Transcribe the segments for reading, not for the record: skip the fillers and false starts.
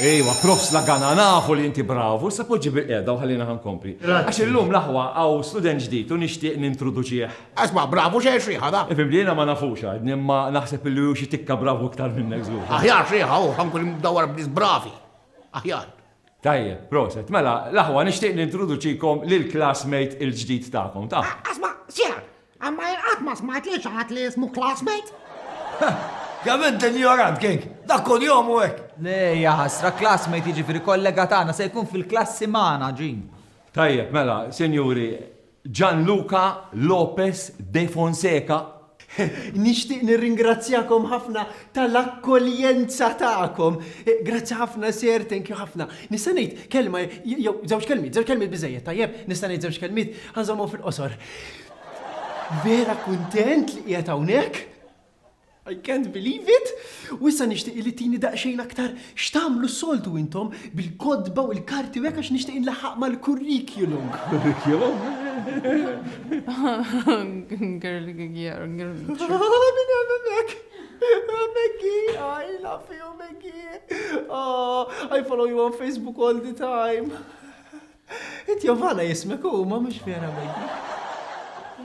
Ejwa, profs la gana nafu li inti bravu, sa poġġi bil-qeda u ħallina ħankompli. Għax illum laħwa għaw student ġdid u nixtieq nintroduċih. Asma, bravu xej xriħa da. Ifim li jena ma nafux għad, nimma naħseb li xi tikka bravu iktar minnek żgur. Aħjar xriħa u ħankun mdawar b'nis bravi. Aħjar. Tajjeb, proset, mela, laħwa nixtieq nintroduċikom lil-classmate il-ġdid tagħkom, ta' Asma, sjer, għamma jirqat ma smajt li ċaħat li jismu classmate? Għament ignorant, kink, dak kun jom u hekk. Le, ħasra classmate jiġifieri kollega tagħna se jkun fil-klassi magħna ġin. Tajjeb, mela, senjuri, Gianluca Lopez de Fonseca. Nixtieq nirringrazzjakom ħafna tal-akkoljenza tagħkom. Grazzi ħafna ser, thank you ħafna. Nista' ngħid kelma jew żewġ kelmiet biżejjed tajjeb, nista' ngħid żewġ kelmiet ħanżommhom fil-qosor. Vera kuntent li qiegħed hawnhekk. I can't believe it! U issa nixtieq li tini daqsxejn aktar x'tagħmlu s-soltu intom bil-kodba u l-karti u hekk għax nixtieq inlaħħaq mal-kurrikulum. Maggie, I love you, Maggie. Oh, I follow you on Facebook all the time. Giovanna jismek huma mhux vera Maggie.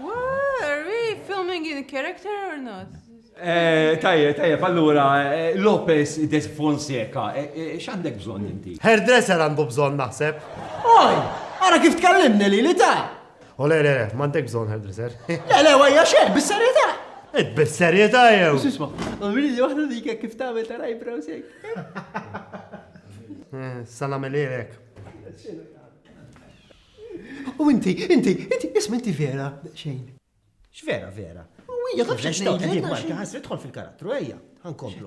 What? Are we filming in character or not? Tajjeb, allura, Lopez de Fonseca, x'għandek bżonn inti? Hairdresser għandu bżonn naħseb. Oj, ara kif tkellimni li ta' U le, m'għandek bżonn hairdresser. Le, wajja xejn, bis-serjetà. Bis-serjetà jew. Isma, għamili li waħda dik kif tagħmel ta' eyebrows hekk. Sa nagħmel hekk. U inti, isma inti vera xejn. X'vera, vera. Ija, taf x'nejn. Dik Marka ħasri tħol fil-karattru, ejja, ħankomplu.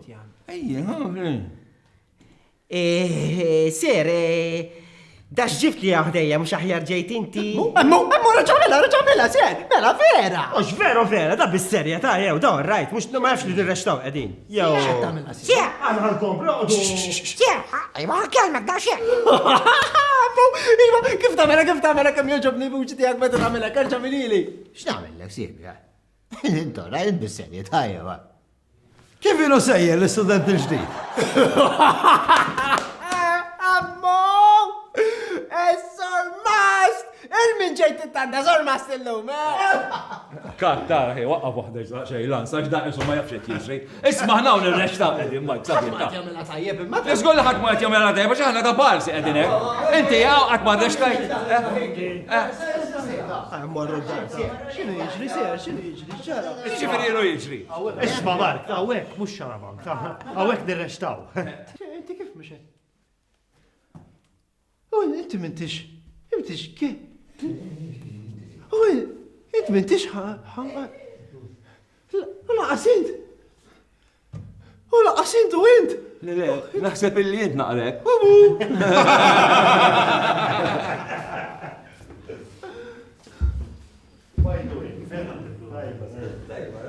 Ejja, Ser, dax ġift li għahdejja, mux aħjar ġejt inti. Ammu, raġamela, ser, mela vera. Ux vera, da bis-serja ta' jew, da' rajt, mux ma nafx li dirrextaw qegħdin. Jew. Sjer, Għana ħankomplu. sjer, ajma kelmek da xjer. Iva, kif tamela kemm joġobni vuċi tiegħek meta tagħmilha karġamilili. X'nagħmellek Silvia? Intora, bis-serja tajjeb. Kif ilu sejjer l-student il-ġdid? Ammo! Sormast! Il-min ġejt it-tanda, sormast il-lum, Kattara, hej, waqqaf waħda xej, lansa, x'daq insomma jafxet jiġri. Isma' ħna nirrextaw qegħdin Mike, sabieta. Jagħmilha tajjeb imma. Isgoll ħadd ma qed jagħmilha tajba xi ħana ta' barsi qegħdin hekk. Inti qatt ma rrextajt. Morru X'inhu jiġri ser, x'inhu jiġri ġara? Xifieri ilu jiġri. Isma' Mark, hawnhekk mhux xarabank, hawnhekk nirrextaw. Inti kif mhux hekk? U inti m'intix kif? U inti m'intix laqasint. U laqasint u int. Le, naħseb illi jint naqrek.